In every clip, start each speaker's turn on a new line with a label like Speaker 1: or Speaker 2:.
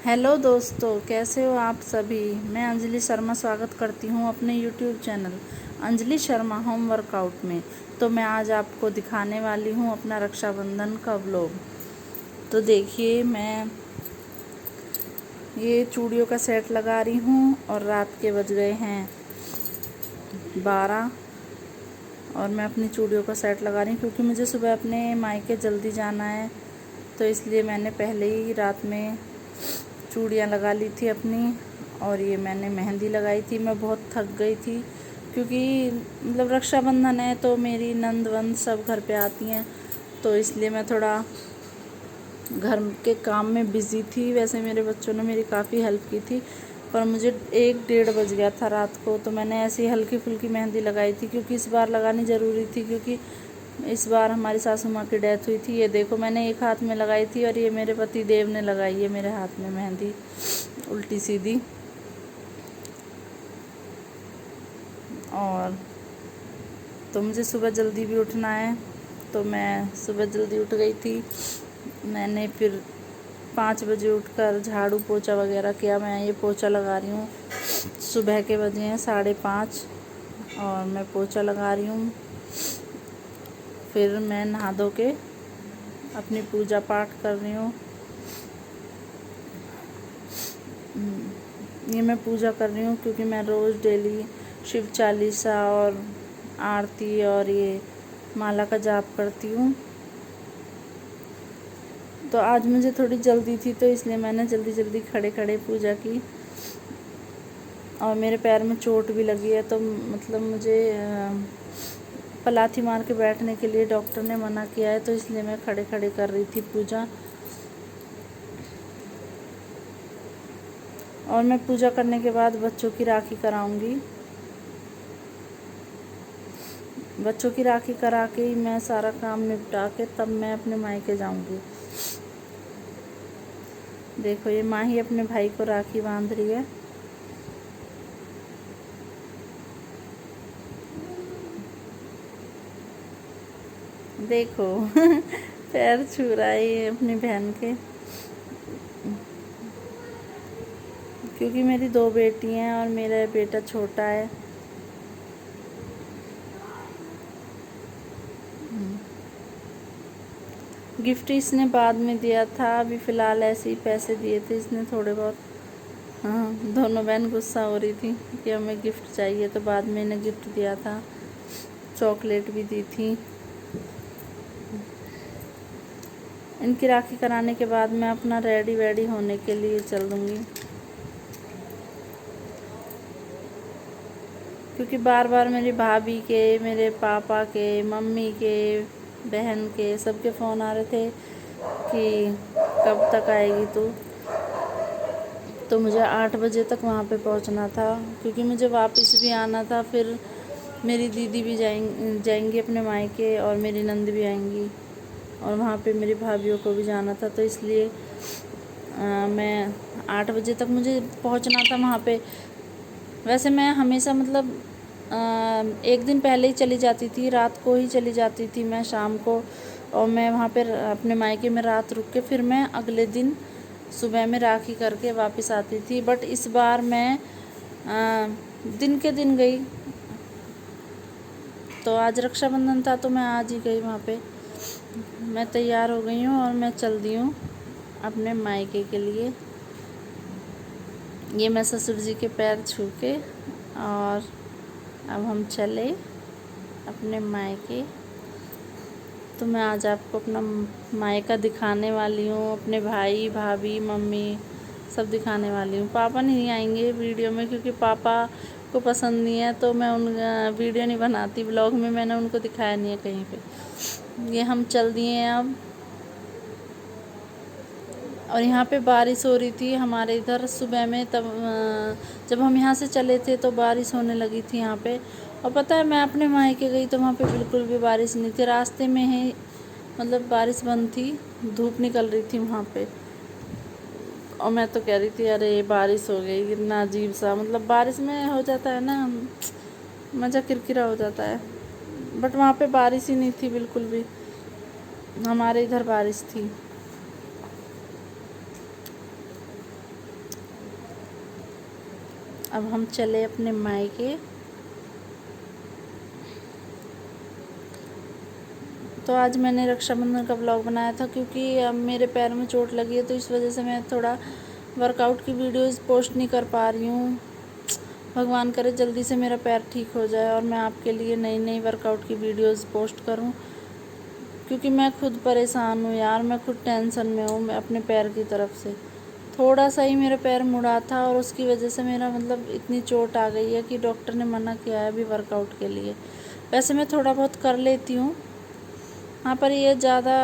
Speaker 1: Hello दोस्तों, कैसे हो आप सभी। मैं अंजलि शर्मा स्वागत करती हूँ अपने YouTube channel Anjali Sharma home workout में। तो मैं आज आपको दिखाने वाली हूँ अपना रक्षाबंधन का व्लॉग। तो देखिए, मैं ये चूड़ियों का सेट लगा रही हूँ और रात के बज गए हैं 12 और मैं अपनी चूड़ियों का सेट लगा रही हूँ क्योंकि मुझे सुबह अपने मायके जल्दी जाना है। तो इसलिए मैंने पहले ही रात में चूड़ियाँ लगा ली थी अपनी, और ये मैंने मेहंदी लगाई थी। मैं बहुत थक गई थी क्योंकि मतलब रक्षाबंधन है तो मेरी नंद वंद सब घर पे आती हैं, तो इसलिए मैं थोड़ा घर के काम में बिज़ी थी। वैसे मेरे बच्चों ने मेरी काफ़ी हेल्प की थी, पर मुझे 1-1:30 बज गया था रात को। तो मैंने ऐसी हल्की फुल्की मेहंदी लगाई थी क्योंकि इस बार लगानी ज़रूरी थी, क्योंकि इस बार हमारी सासू माँ की डेथ हुई थी। ये देखो, मैंने एक हाथ में लगाई थी और ये मेरे पति देव ने लगाई है मेरे हाथ में मेहंदी उल्टी सीधी। और तो मुझे सुबह जल्दी भी उठना है, तो मैं सुबह जल्दी उठ गई थी। मैंने फिर 5 बजे उठकर झाड़ू पोछा वगैरह किया। मैं ये पोछा लगा रही हूँ, सुबह के बजे हैं 5:30 और मैं पोछा लगा रही हूँ। फिर मैं नहा धो के अपनी पूजा पाठ कर रही हूँ। ये मैं पूजा कर रही हूँ क्योंकि मैं रोज़ डेली शिव चालीसा और आरती और ये माला का जाप करती हूँ। तो आज मुझे थोड़ी जल्दी थी, तो इसलिए मैंने जल्दी जल्दी खड़े खड़े पूजा की। और मेरे पैर में चोट भी लगी है, तो मतलब मुझे पलाथी मार के बैठने के लिए डॉक्टर ने मना किया है, तो इसलिए मैं खड़े खड़े कर रही थी पूजा। और मैं पूजा करने के बाद बच्चों की राखी कराऊंगी। बच्चों की राखी करा के ही मैं सारा काम निपटा के तब मैं अपने मायके जाऊंगी। देखो, ये माँ ही अपने भाई को राखी बांध रही है। देखो पैर छू रहा है ये अपनी बहन के, क्योंकि मेरी 2 बेटी हैं और मेरा बेटा छोटा है। गिफ्ट इसने बाद में दिया था, अभी फ़िलहाल ऐसे ही पैसे दिए थे इसने थोड़े बहुत। हाँ, दोनों बहन गुस्सा हो रही थी कि हमें गिफ्ट चाहिए, तो बाद में इन्हें गिफ्ट दिया था, चॉकलेट भी दी थी। इनकी राखी कराने के बाद मैं अपना रेडी वेडी होने के लिए चल दूँगी, क्योंकि बार बार मेरी भाभी के, मेरे पापा के, मम्मी के, बहन के, सबके फ़ोन आ रहे थे कि कब तक आएगी तू। तो मुझे 8 बजे तक वहाँ पे पहुँचना था, क्योंकि मुझे वापस भी आना था। फिर मेरी दीदी भी जाएंगी अपने मायके और मेरी नंद भी आएंगी, और वहाँ पे मेरी भाभीयों को भी जाना था। तो इसलिए मैं 8 बजे तक मुझे पहुँचना था वहाँ पे। वैसे मैं हमेशा मतलब 1 दिन पहले ही चली जाती थी, रात को ही चली जाती थी मैं शाम को, और मैं वहाँ पे अपने मायके में रात रुक के फिर मैं अगले दिन सुबह में राखी करके वापस आती थी। बट इस बार मैं दिन के दिन गई। तो आज रक्षाबंधन था तो मैं आज ही गई वहाँ पे। मैं तैयार हो गई हूँ और मैं चल दी हूँ अपने मायके के लिए। ये मैं ससुर जी के पैर छू के, और अब हम चले अपने मायके। तो मैं आज आपको अपना मायका दिखाने वाली हूँ, अपने भाई भाभी मम्मी सब दिखाने वाली हूँ। पापा नहीं आएंगे वीडियो में क्योंकि पापा को पसंद नहीं है, तो मैं उन वीडियो नहीं बनाती। ब्लॉग में मैंने उनको दिखाया नहीं है कहीं पे। ये हम चल दिए हैं अब। और यहाँ पे बारिश हो रही थी हमारे इधर सुबह में, तब जब हम यहाँ से चले थे तो बारिश होने लगी थी यहाँ पे। और पता है, मैं अपने मायके गई तो वहाँ पे बिल्कुल भी बारिश नहीं थी। रास्ते में ही मतलब बारिश बंद थी, धूप निकल रही थी वहाँ पे। और मैं तो कह रही थी अरे बारिश हो गई, कितना अजीब सा, मतलब बारिश में हो जाता है ना, मज़ा किरकिरा हो जाता है। बट वहाँ पे बारिश ही नहीं थी बिल्कुल भी, हमारे इधर बारिश थी। अब हम चले अपने मायके। तो आज मैंने रक्षाबंधन का व्लॉग बनाया था क्योंकि अब मेरे पैर में चोट लगी है, तो इस वजह से मैं थोड़ा वर्कआउट की वीडियोस पोस्ट नहीं कर पा रही हूँ। भगवान करे जल्दी से मेरा पैर ठीक हो जाए और मैं आपके लिए नई नई वर्कआउट की वीडियोस पोस्ट करूँ, क्योंकि मैं खुद परेशान हूँ यार, मैं खुद टेंशन में हूँ मैं अपने पैर की तरफ से। थोड़ा सा ही मेरा पैर मुड़ा था और उसकी वजह से मेरा मतलब इतनी चोट आ गई है कि डॉक्टर ने मना किया है अभी वर्कआउट के लिए। वैसे मैं थोड़ा बहुत कर लेती हूँ, हाँ, पर ये ज़्यादा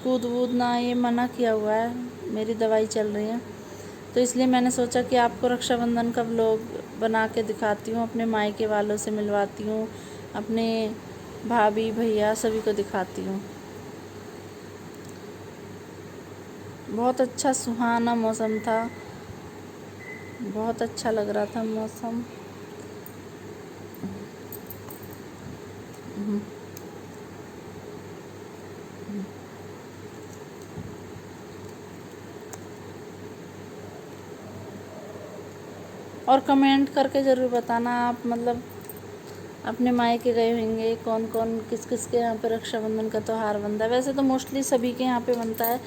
Speaker 1: कूद वूद ना, ये मना किया हुआ है, मेरी दवाई चल रही है। तो इसलिए मैंने सोचा कि आपको रक्षाबंधन का व्लॉग बना के दिखाती हूँ, अपने मायके वालों से मिलवाती हूँ, अपने भाभी भैया सभी को दिखाती हूँ। बहुत अच्छा सुहाना मौसम था, बहुत अच्छा लग रहा था मौसम। और कमेंट करके ज़रूर बताना आप मतलब अपने मायके गए होंगे, कौन कौन किस किस के यहाँ पे रक्षाबंधन का त्यौहार बनता है। वैसे तो मोस्टली सभी के यहाँ पे बनता है,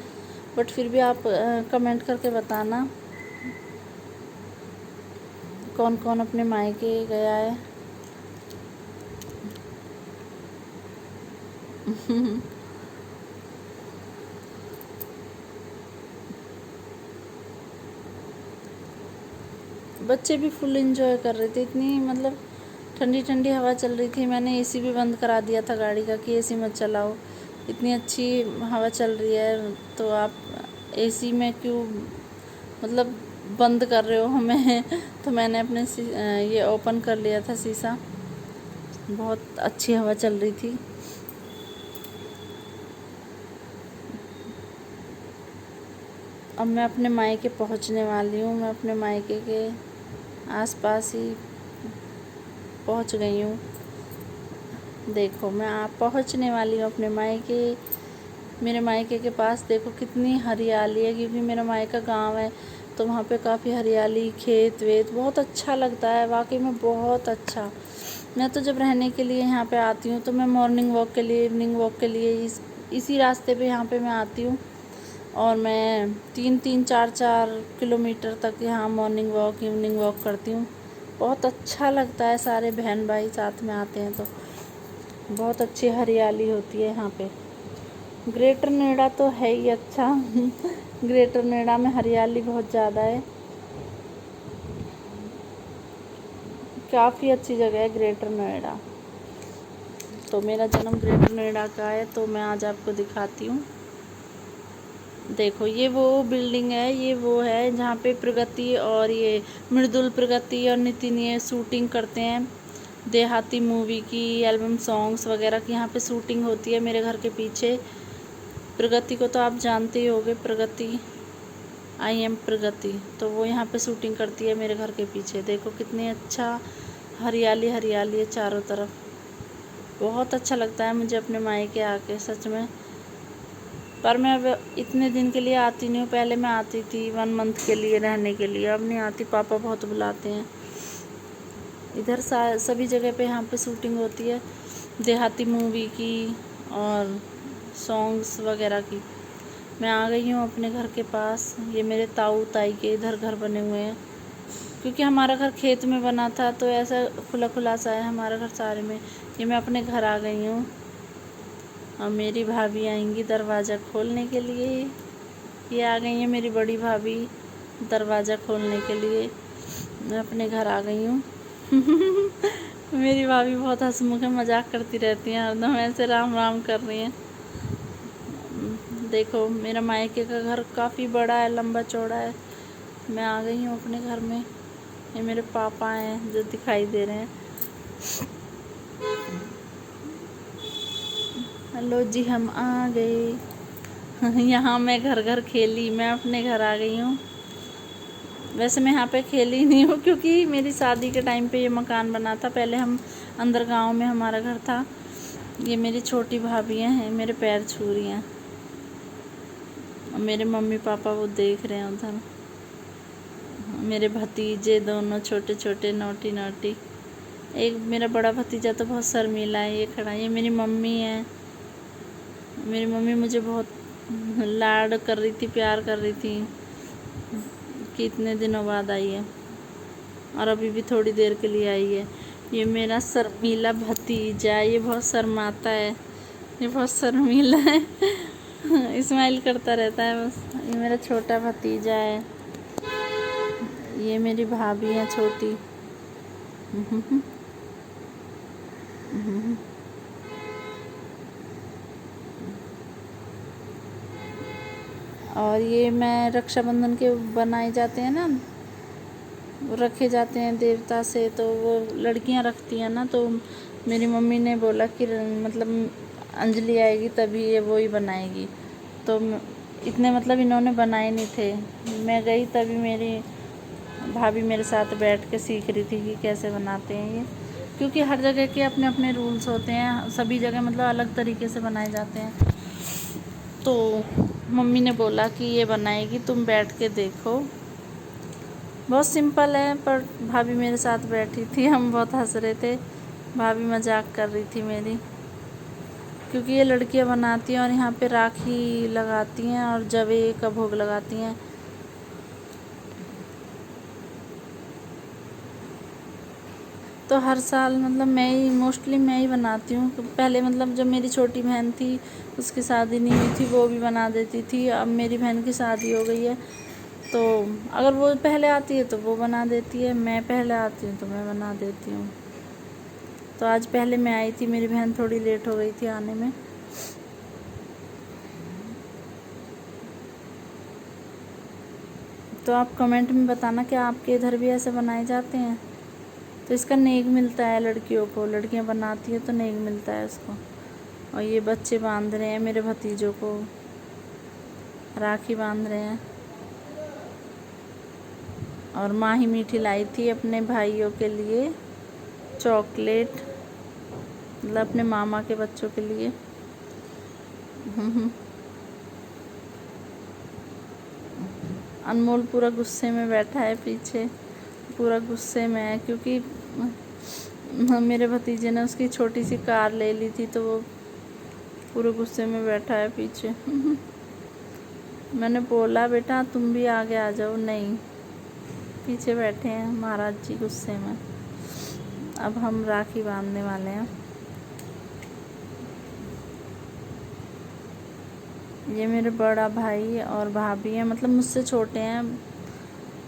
Speaker 1: बट फिर भी आप कमेंट करके बताना कौन कौन अपने मायके गया है। बच्चे भी फुल एंजॉय कर रहे थे, इतनी मतलब ठंडी ठंडी हवा चल रही थी। मैंने एसी भी बंद करा दिया था गाड़ी का कि एसी मत चलाओ, इतनी अच्छी हवा चल रही है तो आप एसी में क्यों मतलब बंद कर रहे हो हमें। तो मैंने अपने ये ओपन कर लिया था शीशा, बहुत अच्छी हवा चल रही थी। अब मैं अपने मायके पहुंचने वाली हूँ, मैं अपने मायके के आसपास ही पहुंच गई हूँ। देखो मैं आप पहुंचने वाली हूँ अपने मायके। मेरे मायके के पास देखो कितनी हरियाली है, क्योंकि मेरा मायका गांव है तो वहाँ पे काफ़ी हरियाली, खेत वेत, बहुत अच्छा लगता है वाकई में, बहुत अच्छा। मैं तो जब रहने के लिए यहाँ पे आती हूँ तो मैं मॉर्निंग वॉक के लिए, इवनिंग वॉक के लिए इसी रास्ते पे यहाँ पे मैं आती हूँ। और मैं 3-4 किलोमीटर तक यहाँ मॉर्निंग वॉक इवनिंग वॉक करती हूँ। बहुत अच्छा लगता है, सारे बहन भाई साथ में आते हैं तो बहुत अच्छी हरियाली होती है यहाँ पे। ग्रेटर नोएडा तो है ही अच्छा। ग्रेटर नोएडा में हरियाली बहुत ज़्यादा है, काफ़ी अच्छी जगह है ग्रेटर नोएडा। तो मेरा जन्म ग्रेटर नोएडा का है, तो मैं आज आपको दिखाती हूँ। देखो ये वो बिल्डिंग है, ये वो है जहाँ पे प्रगति और ये मृदुल प्रगति और नितिन ये शूटिंग करते हैं देहाती मूवी की, एल्बम सॉन्ग्स वगैरह की यहाँ पे शूटिंग होती है मेरे घर के पीछे। प्रगति को तो आप जानते ही होंगे, प्रगति आई एम प्रगति, तो वो यहाँ पे शूटिंग करती है मेरे घर के पीछे। देखो कितनी अच्छा हरियाली हरियाली है चारों तरफ, बहुत अच्छा लगता है मुझे अपने मायके आके सच में। पर मैं अब इतने दिन के लिए आती नहीं हूँ, पहले मैं आती थी 1 मंथ के लिए रहने के लिए, अब नहीं आती, पापा बहुत बुलाते हैं। इधर सभी जगह पे यहाँ पे शूटिंग होती है देहाती मूवी की और सॉन्ग्स वगैरह की। मैं आ गई हूँ अपने घर के पास, ये मेरे ताऊ ताई के इधर घर बने हुए हैं, क्योंकि हमारा घर खेत में बना था तो ऐसा खुला खुला सा है हमारा घर सारे में। ये मैं अपने घर आ गई हूँ और मेरी भाभी आएंगी दरवाज़ा खोलने के लिए। ये आ गई है मेरी बड़ी भाभी दरवाज़ा खोलने के लिए, मैं अपने घर आ गई हूँ। मेरी भाभी बहुत हंसमुख है, मजाक करती रहती हैं हरदम, ऐसे राम राम कर रही हैं। देखो मेरा मायके का घर काफ़ी बड़ा है, लंबा चौड़ा है। मैं आ गई हूँ अपने घर में। ये मेरे पापा हैं जो दिखाई दे रहे हैं। हेलो जी, हम आ गए। यहाँ मैं घर घर खेली, मैं अपने घर आ गई हूँ। वैसे मैं यहाँ पे खेली नहीं हूँ क्योंकि मेरी शादी के टाइम पे ये मकान बना था, पहले हम अंदर गांव में हमारा घर था। ये मेरी छोटी भाभियाँ हैं, मेरे पैर छू रही हैं और मेरे मम्मी पापा वो देख रहे हैं उधर। मेरे भतीजे दोनों छोटे छोटे नोटी नोटी। एक मेरा बड़ा भतीजा तो बहुत शर्मीला है, ये खड़ा। ये मेरी मम्मी है। मेरी मम्मी मुझे बहुत लाड कर रही थी, प्यार कर रही थी कि इतने दिनों बाद आई है, और अभी भी थोड़ी देर के लिए आई है। ये मेरा शर्मीला भतीजा, ये बहुत शर्माता है, ये बहुत शर्मीला है स्माइल करता रहता है बस। ये मेरा छोटा भतीजा है। ये मेरी भाभी है छोटी। और ये मैं रक्षाबंधन के बनाए जाते हैं ना, रखे जाते हैं देवता से, तो वो लड़कियां रखती हैं ना, तो मेरी मम्मी ने बोला कि मतलब अंजलि आएगी तभी ये वो ही बनाएगी। तो इतने मतलब इन्होंने बनाए नहीं थे। मैं गई तभी मेरी भाभी मेरे साथ बैठ के सीख रही थी कि कैसे बनाते हैं ये, क्योंकि हर जगह के अपने अपने रूल्स होते हैं, सभी जगह मतलब अलग तरीके से बनाए जाते हैं। तो मम्मी ने बोला कि ये बनाएगी, तुम बैठ के देखो। बहुत सिंपल है, पर भाभी मेरे साथ बैठी थी, हम बहुत हंस रहे थे। भाभी मजाक कर रही थी मेरी, क्योंकि ये लड़कियां बनाती हैं और यहाँ पे राखी लगाती हैं और जवे का भोग लगाती हैं। तो हर साल मतलब मोस्टली मैं ही बनाती हूँ। पहले मतलब जब मेरी छोटी बहन थी, उसकी शादी नहीं हुई थी, वो भी बना देती थी। अब मेरी बहन की शादी हो गई है, तो अगर वो पहले आती है तो वो बना देती है, मैं पहले आती हूँ तो मैं बना देती हूँ। तो आज पहले मैं आई थी, मेरी बहन थोड़ी लेट हो गई थी आने में। तो आप कमेंट में बताना कि आपके इधर भी ऐसे बनाए जाते हैं। तो इसका नेक मिलता है लड़कियों को, लड़कियां बनाती है तो नेक मिलता है उसको। और ये बच्चे बांध रहे हैं, मेरे भतीजों को राखी बांध रहे हैं। और माँ ही मीठी लाई थी अपने भाइयों के लिए चॉकलेट, मतलब अपने मामा के बच्चों के लिए। अनमोल पूरा गुस्से में बैठा है पीछे, पूरा गुस्से में है, क्योंकि मेरे भतीजे ने उसकी छोटी सी कार ले ली थी, तो वो पूरे गुस्से में बैठा है पीछे। मैंने बोला बेटा तुम भी आगे आ जाओ, नहीं, पीछे बैठे हैं महाराज जी गुस्से में। अब हम राखी बांधने वाले हैं। ये मेरे बड़ा भाई और भाभी हैं, मतलब मुझसे छोटे हैं।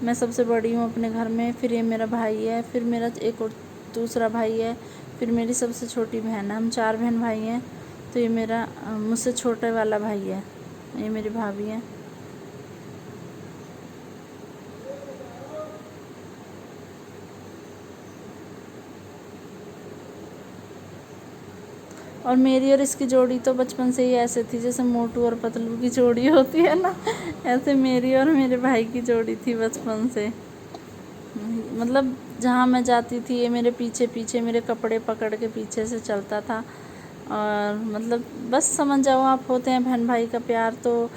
Speaker 1: मैं सबसे बड़ी हूँ अपने घर में, फिर ये मेरा भाई है, फिर मेरा एक और दूसरा भाई है, फिर मेरी सबसे छोटी बहन है। हम 4 बहन भाई हैं। तो ये मेरा मुझसे छोटे वाला भाई है, ये मेरी भाभी है। और मेरी और इसकी जोड़ी तो बचपन से ही ऐसे थी, जैसे मोटू और पतलू की जोड़ी होती है ना, ऐसे मेरी और मेरे भाई की जोड़ी थी बचपन से। मतलब जहाँ मैं जाती थी ये मेरे पीछे पीछे मेरे कपड़े पकड़ के पीछे से चलता था। और मतलब बस समझ जाओ आप, होते हैं बहन भाई का प्यार। तो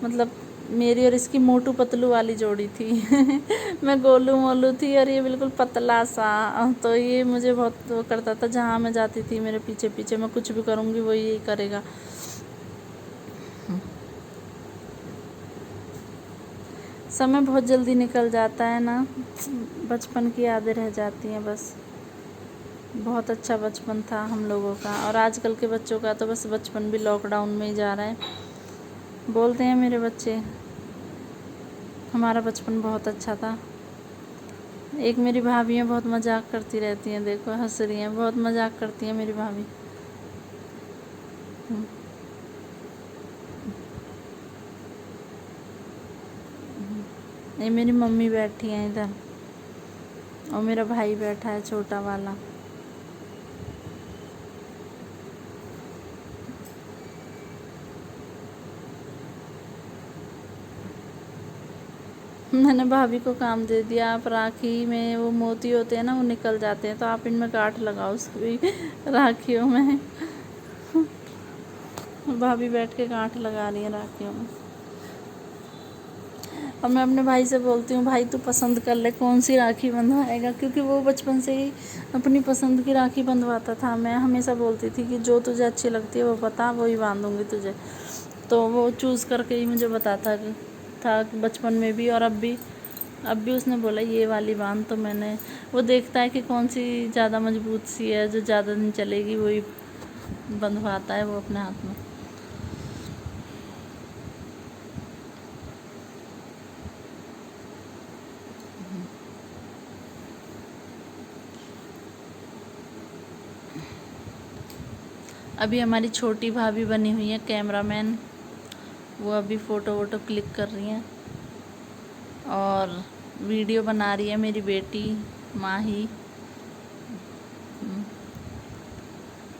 Speaker 1: मतलब मेरी और इसकी मोटू पतलू वाली जोड़ी थी। मैं गोलू मोलू थी और ये बिल्कुल पतला सा। तो ये मुझे बहुत वो करता था, जहाँ मैं जाती थी मेरे पीछे पीछे, मैं कुछ भी करूँगी वो यही करेगा। समय बहुत जल्दी निकल जाता है ना, बचपन की यादें रह जाती हैं बस। बहुत अच्छा बचपन था हम लोगों का, और आजकल के बच्चों का तो बस बचपन भी लॉकडाउन में ही जा रहा है। बोलते हैं मेरे बच्चे हमारा बचपन बहुत अच्छा था। एक मेरी भाभी है, बहुत मजाक करती रहती हैं, देखो हंस रही हैं, बहुत मजाक करती हैं मेरी भाभी। ये मेरी मम्मी बैठी है इधर, और मेरा भाई बैठा है छोटा वाला। मैंने भाभी को काम दे दिया, आप राखी में वो मोती होते हैं ना, वो निकल जाते हैं, तो आप इनमें गांठ लगाओ सभी राखियों में। भाभी बैठ के गांठ लगा रही है राखियों में। और मैं अपने भाई से बोलती हूँ, भाई तू पसंद कर ले कौन सी राखी बंधवाएगा, क्योंकि वो बचपन से ही अपनी पसंद की राखी बंधवाता था। मैं हमेशा बोलती थी कि जो तुझे अच्छी लगती है वो बता, वही बांधूंगी तुझे। तो वो चूज़ करके ही मुझे बताता था बचपन में भी और अब भी उसने बोला ये वाली बांध। तो मैंने, वो देखता है कि कौन सी ज़्यादा मजबूत सी है, जो ज़्यादा दिन चलेगी, वही बंधवाता है वो अपने हाथ में। अभी हमारी छोटी भाभी बनी हुई है कैमरामैन, वो अभी फ़ोटो वोटो क्लिक कर रही हैं और वीडियो बना रही है मेरी बेटी माही।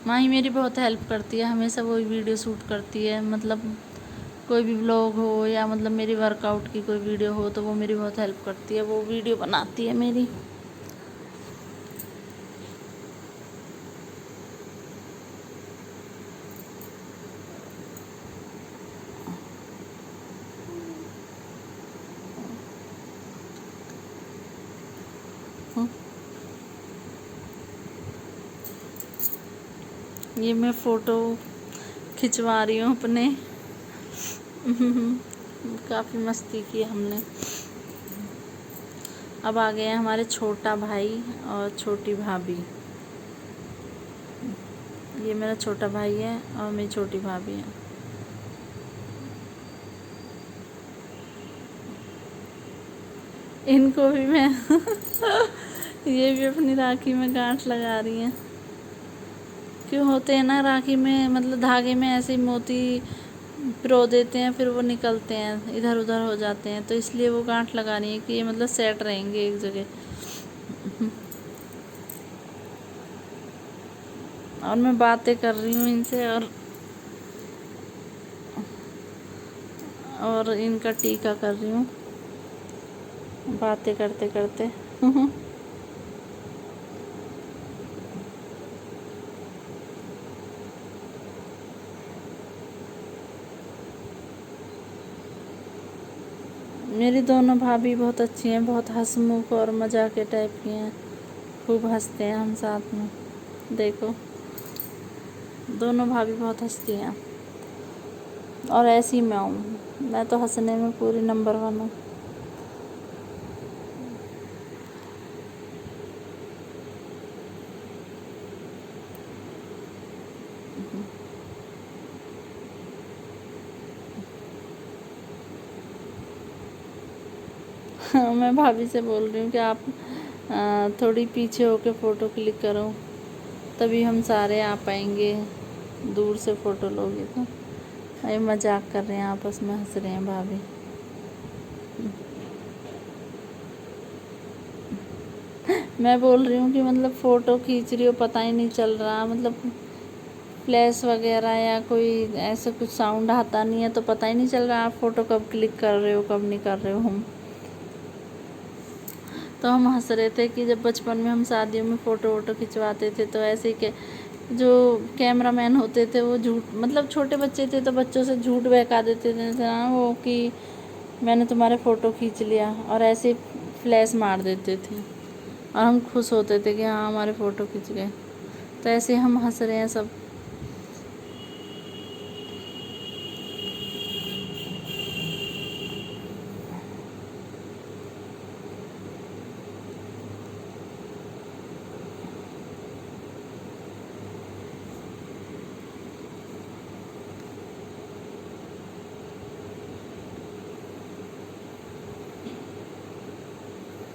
Speaker 1: माही मेरी बहुत हेल्प करती है, हमेशा वही वीडियो शूट करती है। मतलब कोई भी व्लॉग हो या मतलब मेरी वर्कआउट की कोई वीडियो हो तो वो मेरी बहुत हेल्प करती है, वो वीडियो बनाती है मेरी। ये मैं फ़ोटो खिंचवा रही हूँ अपने। काफ़ी मस्ती की हमने। अब आ गए हैं हमारे छोटा भाई और छोटी भाभी। ये मेरा छोटा भाई है और मेरी छोटी भाभी है। इनको भी मैं ये भी अपनी राखी में गांठ लगा रही हैं। क्यों होते हैं ना राखी में, मतलब धागे में ऐसे ही मोती पिरो देते हैं, फिर वो निकलते हैं, इधर उधर हो जाते हैं, तो इसलिए वो गांठ लगा रही है कि ये मतलब सेट रहेंगे एक जगह। और मैं बातें कर रही हूँ इनसे और इनका टीका कर रही हूँ बातें करते करते। मेरी दोनों भाभी बहुत अच्छी हैं, बहुत हंसमुख और मजाके टाइप की हैं, खूब हंसते हैं हम साथ में। देखो दोनों भाभी बहुत हंसती हैं और ऐसी मैं हूँ, मैं तो हंसने में पूरी नंबर 1 हूँ। मैं भाभी से बोल रही हूँ कि आप थोड़ी पीछे होके फ़ोटो क्लिक करो, तभी हम सारे आ पाएंगे, दूर से फ़ोटो लोगे तो। ये मजाक कर रहे हैं, आपस में हंस रहे हैं भाभी। मैं बोल रही हूँ कि मतलब फ़ोटो खींच रही हो पता ही नहीं चल रहा, मतलब फ्लैश वगैरह या कोई ऐसा कुछ साउंड आता नहीं है तो पता ही नहीं चल रहा आप फ़ोटो कब क्लिक कर रहे हो कब नहीं कर रहे हो। हम हंस रहे थे कि जब बचपन में हम शादियों में फ़ोटो वोटो खिंचवाते थे तो ऐसे के जो कैमरामैन होते थे वो झूठ, मतलब छोटे बच्चे थे तो बच्चों से झूठ बहका देते थे ना वो कि मैंने तुम्हारे फ़ोटो खींच लिया, और ऐसे फ्लैश मार देते थे और हम खुश होते थे कि हाँ हमारे फ़ोटो खींच गए। तो ऐसे हम हंस रहे हैं सब।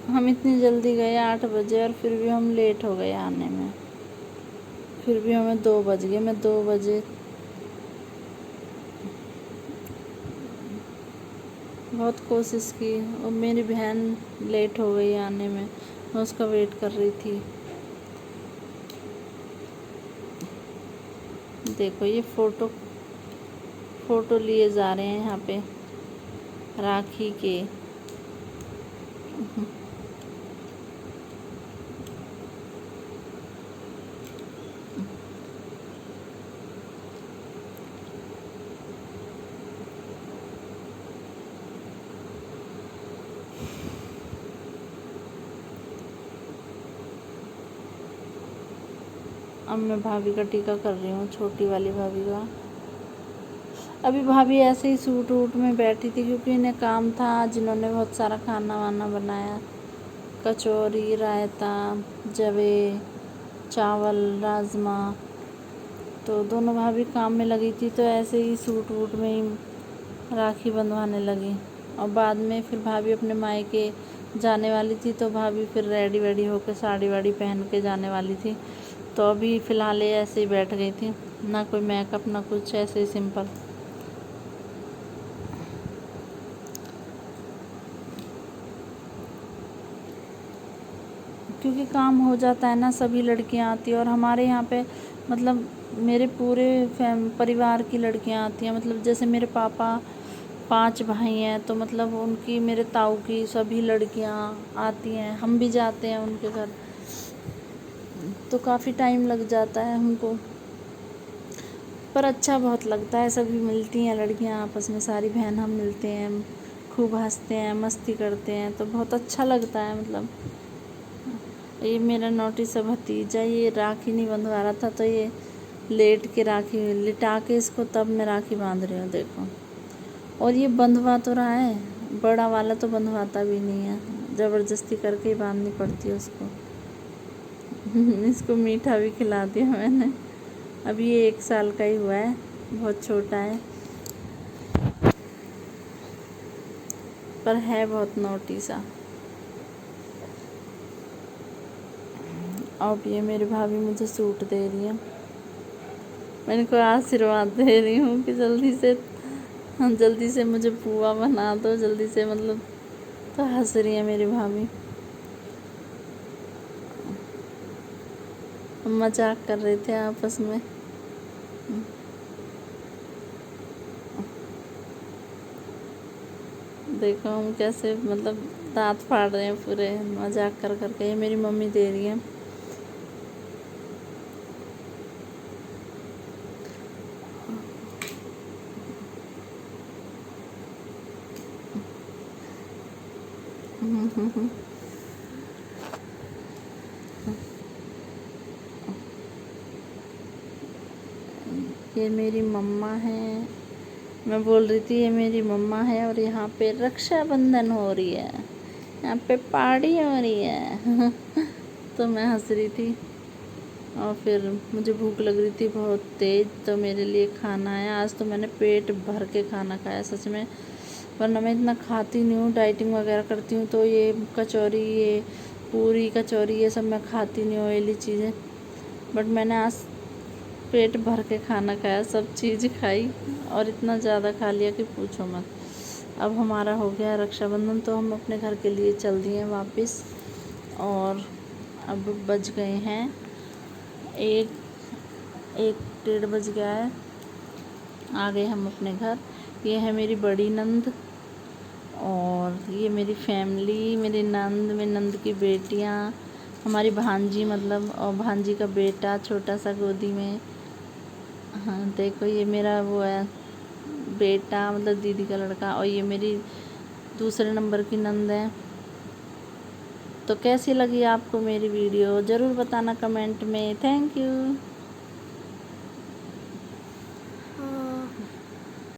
Speaker 1: हम इतनी जल्दी गए 8 बजे और फिर भी हम लेट हो गए आने में, फिर भी हमें 2 बज गए। मैं 2 बजे बहुत कोशिश की और मेरी बहन लेट हो गई आने में, मैं उसका वेट कर रही थी। देखो ये फ़ोटो लिए जा रहे हैं यहाँ पे राखी के। अब मैं भाभी का टीका कर रही हूँ, छोटी वाली भाभी का। अभी भाभी ऐसे ही सूट वूट में बैठी थी क्योंकि इन्हें काम था, जिन्होंने बहुत सारा खाना वाना बनाया, कचौरी, रायता, जवे, चावल, राजमा। तो दोनों भाभी काम में लगी थी, तो ऐसे ही सूट वूट में ही राखी बंधवाने लगी। और बाद में फिर भाभी अपने मायके जाने वाली थी, तो भाभी फिर रेडी वेडी होकर साड़ी वाड़ी पहन के जाने वाली थी। तो अभी फ़िलहाल ये ऐसे ही बैठ गई थी, ना कोई मेकअप ना कुछ, ऐसे ही सिंपल। क्योंकि काम हो जाता है ना, सभी लड़कियां आती हैं और हमारे यहाँ पे मतलब मेरे पूरे परिवार की लड़कियां आती हैं। मतलब जैसे मेरे पापा 5 भाई हैं, तो मतलब उनकी, मेरे ताऊ की सभी लड़कियां आती हैं, हम भी जाते हैं उनके घर, तो काफ़ी टाइम लग जाता है हमको। पर अच्छा बहुत लगता है, सभी मिलती हैं लड़कियां आपस में, सारी बहन हम मिलते हैं, खूब हंसते हैं, मस्ती करते हैं, तो बहुत अच्छा लगता है। मतलब ये मेरा नोटिस सा भतीजा, ये राखी नहीं बंधवा रहा था, तो ये लेट के राखी लिटा के इसको तब मैं राखी बांध रही हूँ, देखो। और ये बंधवा तो रहा है, बड़ा वाला तो बंधवाता भी नहीं है, ज़बरदस्ती करके ही बांधनी पड़ती है उसको। इसको मीठा भी खिला दिया मैंने। अभी ये 1 साल का ही हुआ है, बहुत छोटा है, पर है बहुत नोटी सा। अब ये मेरी भाभी मुझे सूट दे रही है, मैं इनको आशीर्वाद दे रही हूँ कि जल्दी से मुझे पुआ बना दो, जल्दी से। मतलब तो हंस रही है मेरी भाभी, मजाक कर रहे थे आपस में। देखो हम कैसे मतलब दांत फाड़ रहे हैं पूरे, मजाक कर करके। ये मेरी मम्मी दे रही है। ये मेरी मम्मा है, मैं बोल रही थी ये मेरी मम्मा है, और यहाँ पे रक्षाबंधन हो रही है, यहाँ पे पार्टी हो रही है। तो मैं हंस रही थी, और फिर मुझे भूख लग रही थी बहुत तेज़, तो मेरे लिए खाना आया। आज तो मैंने पेट भर के खाना खाया सच में, वरना मैं इतना खाती नहीं हूँ, डाइटिंग वगैरह करती हूँ, तो ये कचौरी, ये पूरी कचौरी, ये सब मैं खाती नहीं, ऑयली चीज़ें। बट मैंने आज पेट भर के खाना खाया, सब चीज़ खाई, और इतना ज़्यादा खा लिया कि पूछो मत। अब हमारा हो गया रक्षाबंधन, तो हम अपने घर के लिए चल दिए वापस, और अब बज गए हैं 1-1:30 बज गया है। आ गए हम अपने घर। ये है मेरी बड़ी नंद, और ये मेरी फैमिली, मेरी नंद, मेरी नंद की बेटियाँ, हमारी भांजी मतलब, और भांजी का बेटा छोटा सा गोदी में। हाँ देखो, ये मेरा वो है बेटा, मतलब दीदी का लड़का, और ये मेरी दूसरे नंबर की नंद है। तो कैसी लगी आपको मेरी वीडियो, ज़रूर बताना कमेंट में। Thank you.